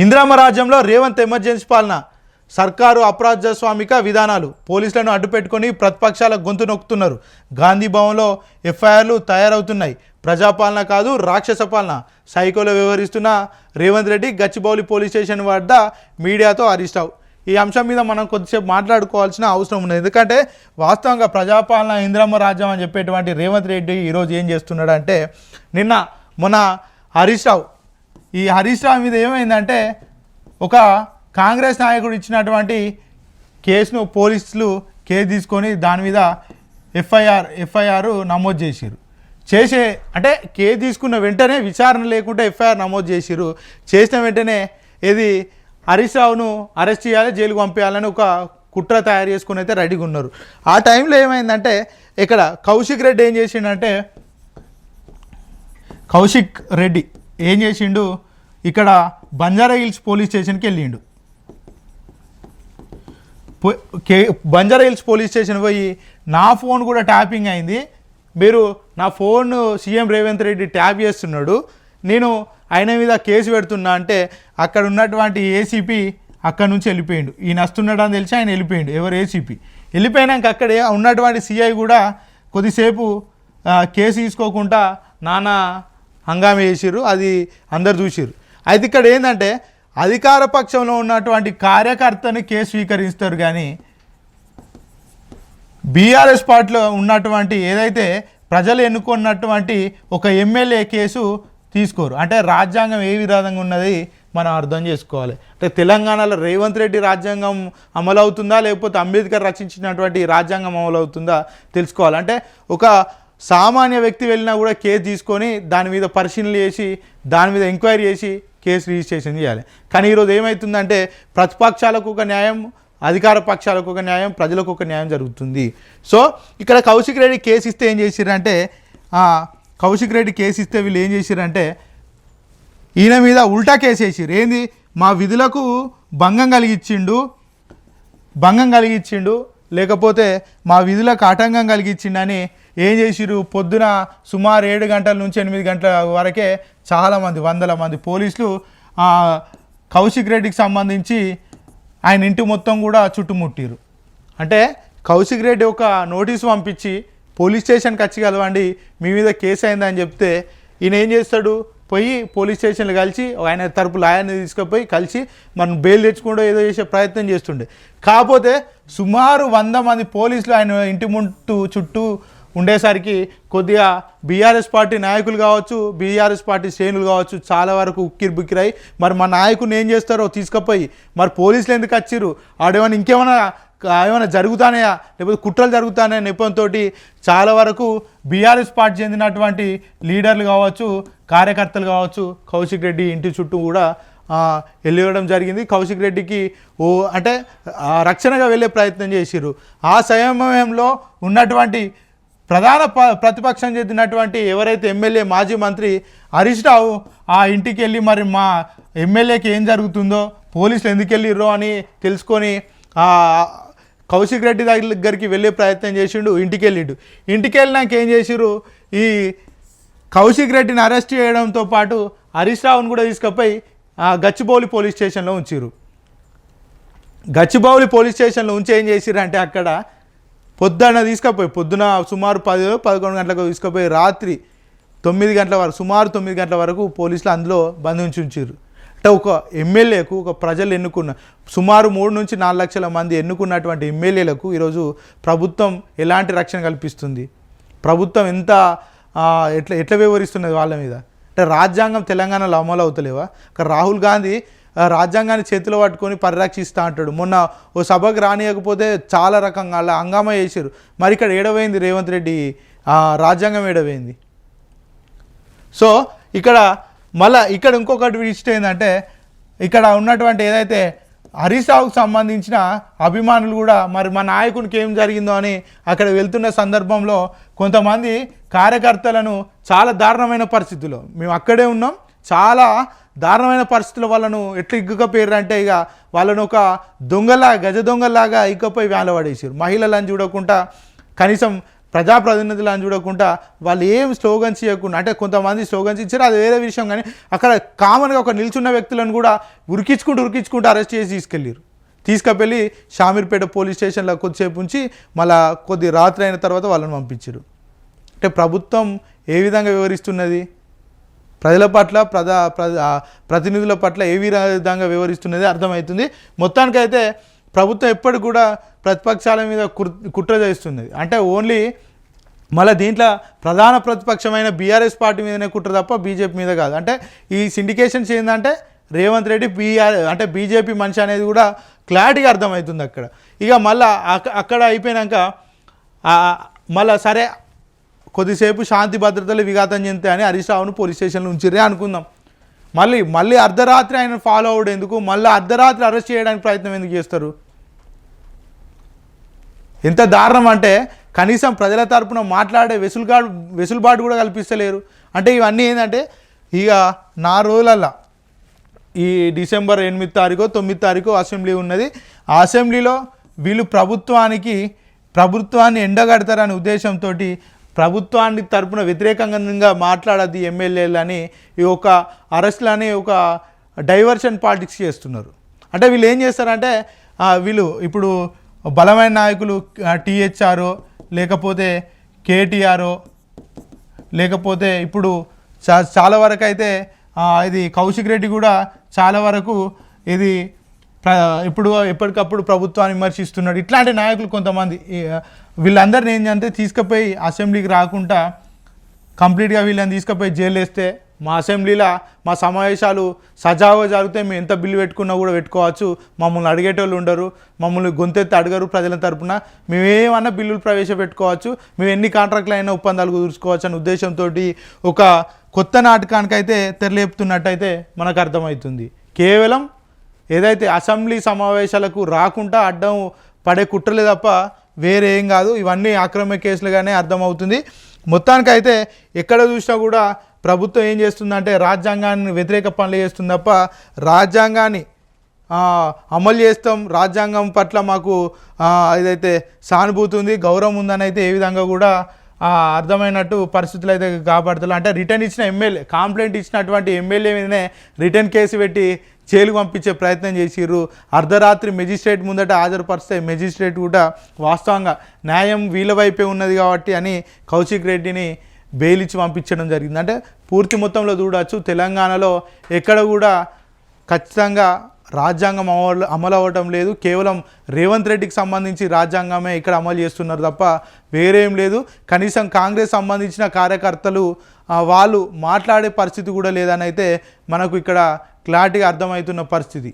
ఇందిరమ్మ రాజ్యంలో రేవంత్ ఎమర్జెన్సీ పాలన, సర్కారు అప్రజాస్వామిక విధానాలు, పోలీసులను అడ్డుపెట్టుకొని ప్రతిపక్షాల గొంతు నొక్కుతున్నారు. గాంధీ భవన్లో ఎఫ్ఐఆర్లు తయారవుతున్నాయి. ప్రజాపాలన కాదు రాక్షస పాలన, సైకోలో వ్యవహరిస్తున్న రేవంత్ రెడ్డి గచ్చిబౌలి పోలీస్ స్టేషన్ వద్ద మీడియాతో అరెస్ట్. ఈ అంశం మీద మనం కొద్దిసేపు మాట్లాడుకోవాల్సిన అవసరం ఉన్నది. ఎందుకంటే వాస్తవంగా ప్రజాపాలన ఇందిరమ్మ రాజ్యం అని చెప్పేటువంటి రేవంత్ రెడ్డి ఈరోజు ఏం చేస్తున్నాడు అంటే, మొన్న హరీష్ రావు, ఈ హరీష్ రావు మీద ఏమైందంటే, ఒక కాంగ్రెస్ నాయకుడు ఇచ్చినటువంటి కేసును పోలీసులు కేసు తీసుకొని దాని మీద ఎఫ్ఐఆర్ నమోదు చేశారు. అంటే కేసు తీసుకున్న వెంటనే విచారణ లేకుండా ఎఫ్ఐఆర్ నమోదు చేశారు. చేసిన వెంటనే ఇది హరీష్ రావును అరెస్ట్ చేయాలి, జైలుకు పంపించాలని ఒక కుట్ర తయారు చేసుకుని అయితే రెడీగా ఉన్నారు. ఆ టైంలో ఏమైందంటే, ఇక్కడ కౌశిక్ రెడ్డి ఏం చేసిండు, ఇక్కడ బంజారా హిల్స్ పోలీస్ స్టేషన్కి వెళ్ళిండు. బంజారా హిల్స్ పోలీస్ స్టేషన్ పోయి, నా ఫోన్ కూడా ట్యాపింగ్ అయింది, మీరు నా phone CM Revanth Reddy tap చేస్తున్నాడు, నేను ఆయన మీద కేసు పెడుతున్నా అంటే, అక్కడ ఉన్నటువంటి ఏసీపీ అక్కడ నుంచి వెళ్ళిపోయిండు. ఈయన వస్తున్నాడు అని తెలిసి ఆయన వెళ్ళిపోయిండు. ఎవరు? ఏసీపీ వెళ్ళిపోయినాక అక్కడే ఉన్నటువంటి సిఐ కూడా కొద్దిసేపు కేసు తీసుకోకుండా నానా హంగామే చేసిర్రు. అది అందరు చూసిర్రు. అయితే ఇక్కడ ఏంటంటే, అధికార పక్షంలో ఉన్నటువంటి కార్యకర్తని కేసు స్వీకరిస్తారు, కానీ బీఆర్ఎస్ పార్టీలో ఉన్నటువంటి ఏదైతే ప్రజలు ఎన్నుకున్నటువంటి ఒక ఎమ్మెల్యే కేసు తీసుకోరు. అంటే రాజ్యాంగం ఏ విధంగా ఉన్నది మనం అర్థం చేసుకోవాలి. అంటే తెలంగాణలో రేవంత్ రెడ్డి రాజ్యాంగం అమలవుతుందా, లేకపోతే అంబేద్కర్ రచించినటువంటి రాజ్యాంగం అమలవుతుందా తెలుసుకోవాలి. అంటే ఒక సామాన్య వ్యక్తి వెళ్ళినా కూడా కేసు తీసుకొని దాని మీద పరిశీలన చేసి దాని మీద ఎంక్వైరీ చేసి కేసు రిజిస్ట్రేషన్ చేయాలి. కానీ ఈరోజు ఏమవుతుందంటే, ప్రతిపక్షాలకు ఒక న్యాయం, అధికార పక్షాలకు ఒక న్యాయం, ప్రజలకు ఒక న్యాయం జరుగుతుంది. సో ఇక్కడ కౌశిక్ రెడ్డి కేసు ఇస్తే ఏం చేసిరంటే, వీళ్ళు ఏం చేసిరంటే, ఈయన మీద ఉల్టా కేసు వేసిరు. ఏంది, మా విధులకు భంగం కలిగించిండు లేకపోతే మా విధులకు ఆటంకం కలిగించిండని ఏం చేసిరు, పొద్దున సుమారు 7 గంటల నుంచి 8 గంటల వరకే చాలామంది, వందల మంది పోలీసులు కౌశిక్ రెడ్డికి సంబంధించి ఆయన ఇంటి మొత్తం కూడా చుట్టుముట్టిరు. అంటే కౌశిక్ రెడ్డి ఒక నోటీసు పంపించి పోలీస్ స్టేషన్కి వచ్చి కలవండి, మీ మీద కేసు అయిందని చెప్తే, ఈయన ఏం చేస్తాడు, పోయి పోలీస్ స్టేషన్లో కలిసి ఆయన తరపు లాయర్ని తీసుకుపోయి కలిసి మనం బెయిల్ తెచ్చుకుంటూ ఏదో చేసే ప్రయత్నం చేస్తుండే. కాకపోతే సుమారు 100 మంది పోలీసులు ఆయన ఇంటి చుట్టూ ఉండేసరికి కొద్దిగా బీఆర్ఎస్ పార్టీ నాయకులు కావచ్చు, బీఆర్ఎస్ పార్టీ శ్రేణులు కావచ్చు, చాలా వరకు ఉక్కిరిబుక్కిరై, మరి మా నాయకుని ఏం చేస్తారో తీసుకుపోయి, మరి పోలీసులు ఎందుకు వచ్చిర్రు, ఆడేమైనా ఏమైనా జరుగుతానయా, లేకపోతే కుట్రలు జరుగుతానే నెపంతో చాలా వరకు బీఆర్ఎస్ పార్టీ చెందినటువంటి లీడర్లు కావచ్చు, కార్యకర్తలు కావచ్చు, కౌశిక్ రెడ్డి ఇంటి చుట్టూ కూడా వెళ్ళడం జరిగింది. కౌశిక్ రెడ్డికి అంటే రక్షణగా వెళ్ళే ప్రయత్నం చేసిర్రు. ఆ సమయంలో ఉన్నటువంటి ప్రధాన ప్రతిపక్షం చెందినటువంటి ఎవరైతే ఎమ్మెల్యే, మాజీ మంత్రి హరీష్ రావు ఆ ఇంటికి వెళ్ళి, మరి మా ఎమ్మెల్యేకి ఏం జరుగుతుందో, పోలీసులు ఎందుకు వెళ్ళిర్రో అని తెలుసుకొని కౌశిక్ రెడ్డి దగ్గరికి వెళ్ళే ప్రయత్నం చేసిండు. ఇంటికి వెళ్ళినాక ఏం చేసిర్రు, ఈ కౌశిక్ రెడ్డిని అరెస్ట్ చేయడంతో పాటు హరీష్ రావును కూడా తీసుకుపోయి గచ్చిబౌలి పోలీస్ స్టేషన్లో ఉంచిర్రు. గచ్చిబౌలి పోలీస్ స్టేషన్లో ఉంచి ఏం చేసిర్రు అంటే, అక్కడ పొద్దున సుమారు 10-11 గంటలకు తీసుకుపోయి రాత్రి 9 గంటల వరకు, సుమారు 9 గంటల వరకు పోలీసులు అందులో బంధించి ఉంచారు. అంటే ఒక ఎమ్మెల్యేకు, ఒక ప్రజలు ఎన్నుకున్న సుమారు 3 నుంచి 4 లక్షల మంది ఎన్నుకున్నటువంటి ఎమ్మెల్యేలకు ఈరోజు ప్రభుత్వం ఎలాంటి రక్షణ కల్పిస్తుంది, ప్రభుత్వం ఎట్లా వ్యవహరిస్తున్నది వాళ్ళ మీద. అంటే రాజ్యాంగం తెలంగాణలో అమలు అవుతలేవా? అక్కడ రాహుల్ గాంధీ రాజ్యాంగాన్ని చేతిలో పట్టుకొని పరిరక్షిస్తూ అంటాడు. మొన్న ఓ సభకు రానియకపోతే చాలా రకంగా అలా హంగామా చేశారు. మరి ఇక్కడ ఏడవైంది రేవంత్ రెడ్డి రాజ్యాంగం ఏడవైంది. సో ఇక్కడ ఇంకొకటి విషయం ఏంటంటే, ఇక్కడ ఉన్నటువంటి ఏదైతే హరీష్ రావుకు సంబంధించిన అభిమానులు కూడా మరి మా నాయకునికి ఏం జరిగిందో అని అక్కడ వెళ్తున్న సందర్భంలో కొంతమంది కార్యకర్తలను చాలా దారుణమైన పరిస్థితుల్లో, మేము అక్కడే ఉన్నాం, చాలా దారుణమైన పరిస్థితుల్లో వాళ్ళను ఎట్లా ఇగ్గుకపోయారు అంటే, ఇక వాళ్ళను ఒక గజ దొంగలాగా ఇకపై వేలపడేసారు. మహిళలను చూడకుండా కనీసం ప్రజాప్రతినిధులను చూడకుండా వాళ్ళు ఏం స్లోగన్స్ ఇవ్వకుండా, అంటే కొంతమంది స్లోగన్స్ ఇచ్చారు అది వేరే విషయం, కానీ అక్కడ కామన్గా ఒక నిల్చున్న వ్యక్తులను కూడా ఉరికించుకుంటూ అరెస్ట్ చేసి తీసుకెళ్ళి షామీర్పేట పోలీస్ స్టేషన్లో కొద్దిసేపు ఉంచి మళ్ళీ కొద్ది రాత్రి అయిన తర్వాత వాళ్ళని పంపించారు. అంటే ప్రభుత్వం ఏ విధంగా వివరిస్తున్నది, ప్రజల పట్ల ప్రతినిధుల పట్ల ఏ విధంగా వివరిస్తున్నది అర్థమవుతుంది. మొత్తానికైతే ప్రభుత్వం ఎప్పటికి కూడా ప్రతిపక్షాల మీద కుట్ర చేస్తున్నది. అంటే ఓన్లీ మళ్ళీ దీంట్లో ప్రధాన ప్రతిపక్షమైన బీఆర్ఎస్ పార్టీ మీదనే కుట్ర తప్ప బీజేపీ మీద కాదు. అంటే ఈ సిండికేషన్స్ ఏంటంటే రేవంత్ రెడ్డి అంటే బీజేపీ మనిషి అనేది కూడా క్లారిటీగా అర్థమవుతుంది అక్కడ. ఇక మళ్ళీ అక్కడ అయిపోయాక మళ్ళీ సరే కొద్దిసేపు శాంతి భద్రతలు విఘాతం చెందుతాయని హరీష్ రావును పోలీస్ స్టేషన్లో ఉంచిరే అనుకుందాం. మళ్ళీ అర్ధరాత్రి ఆయన ఫాలో అవడం ఎందుకు, మళ్ళీ అర్ధరాత్రి అరెస్ట్ చేయడానికి ప్రయత్నం ఎందుకు చేస్తారు? ఎంత దారుణం అంటే కనీసం ప్రజల తరపున మాట్లాడే వెసులుబాటు కూడా కల్పిస్తలేరు. అంటే ఇవన్నీ ఏంటంటే ఇక 4 రోజులల్లా ఈ డిసెంబర్ 8 తారీఖు 9 తారీఖు అసెంబ్లీ ఉన్నది. ఆ అసెంబ్లీలో వీళ్ళు ప్రభుత్వాన్ని ఎండగడతారనే ఉద్దేశంతో ప్రభుత్వాన్ని తరపున వ్యతిరేకంగా మాట్లాడద్ది ఎమ్మెల్యేలని ఈ ఒక అరెస్ట్లని ఒక డైవర్షన్ పాలిటిక్స్ చేస్తున్నారు. అంటే వీళ్ళు ఏం చేస్తారంటే వీళ్ళు ఇప్పుడు బలమైన నాయకులు టీహెచ్ఆర్ లేకపోతే కేటీఆర్ లేకపోతే ఇప్పుడు చాలా వరకు అయితే ఇది కౌశిక్ రెడ్డి కూడా చాలా వరకు ఇది ఇప్పుడు ఎప్పటికప్పుడు ప్రభుత్వాన్ని విమర్శిస్తున్నాడు. ఇట్లాంటి నాయకులు కొంతమంది వీళ్ళందరినీ ఏంటంటే తీసుకుపోయి అసెంబ్లీకి రాకుండా కంప్లీట్గా వీళ్ళని తీసుకుపోయి జైలు వేస్తే మా అసెంబ్లీలో మా సమావేశాలు సజావుగా జరిగితే మేము ఎంత బిల్లు పెట్టుకున్నా కూడా పెట్టుకోవచ్చు, మమ్మల్ని అడిగేటోళ్ళు ఉండరు, మమ్మల్ని గొంతెత్తి అడగరు ప్రజల తరపున, మేమేమన్నా బిల్లులు ప్రవేశపెట్టుకోవచ్చు, మేము ఎన్ని కాంట్రాక్ట్లు అయినా ఒప్పందాలు కుదుర్చుకోవచ్చు అనే ఉద్దేశంతో ఒక కొత్త నాటకానికైతే తెరలేపుతున్నట్టయితే మనకు అర్థమవుతుంది. కేవలం ఏదైతే అసెంబ్లీ సమావేశాలకు రాకుండా అడ్డం పడే కుట్రలే తప్ప వేరే ఏం కాదు. ఇవన్నీ ఆక్రమణ కేసులుగానే అర్థమవుతుంది. మొత్తానికైతే ఎక్కడ చూసినా కూడా ప్రభుత్వం ఏం చేస్తుందంటే రాజ్యాంగాన్ని వ్యతిరేక పనులు చేస్తుంది తప్ప రాజ్యాంగాన్ని అమలు చేస్తాం, రాజ్యాంగం పట్ల మాకు ఏదైతే సానుభూతి ఉంది, గౌరవం ఉందని అయితే ఏ విధంగా కూడా అర్థమైనట్టు పరిస్థితులు అయితే కాపాడుతున్నారు. అంటే రిటర్న్ ఇచ్చిన ఎమ్మెల్యే కంప్లైంట్ ఇచ్చినటువంటి ఎమ్మెల్యే మీదనే రిటర్న్ కేసు పెట్టి జైలుకు పంపించే ప్రయత్నం చేసిర్రు. అర్ధరాత్రి మెజిస్ట్రేట్ ముందట హాజరుపరిస్తే మెజిస్ట్రేట్ కూడా వాస్తవంగా న్యాయం వీళ్ళ వైపే ఉన్నది కాబట్టి అని కౌశిక్ రెడ్డిని బెయిల్ ఇచ్చి పంపించడం జరిగింది. అంటే పూర్తి మొత్తంలో చూడవచ్చు తెలంగాణలో ఎక్కడ కూడా ఖచ్చితంగా రాజ్యాంగం అమలు అవ్వటం లేదు. కేవలం రేవంత్ రెడ్డికి సంబంధించి రాజ్యాంగమే ఇక్కడ అమలు చేస్తున్నారు తప్ప వేరేం లేదు. కనీసం కాంగ్రెస్ సంబంధించిన కార్యకర్తలు వాళ్ళు మాట్లాడే పరిస్థితి కూడా లేదని అయితే మనకు ఇక్కడ క్లారిటీగా అర్థమవుతున్న పరిస్థితి.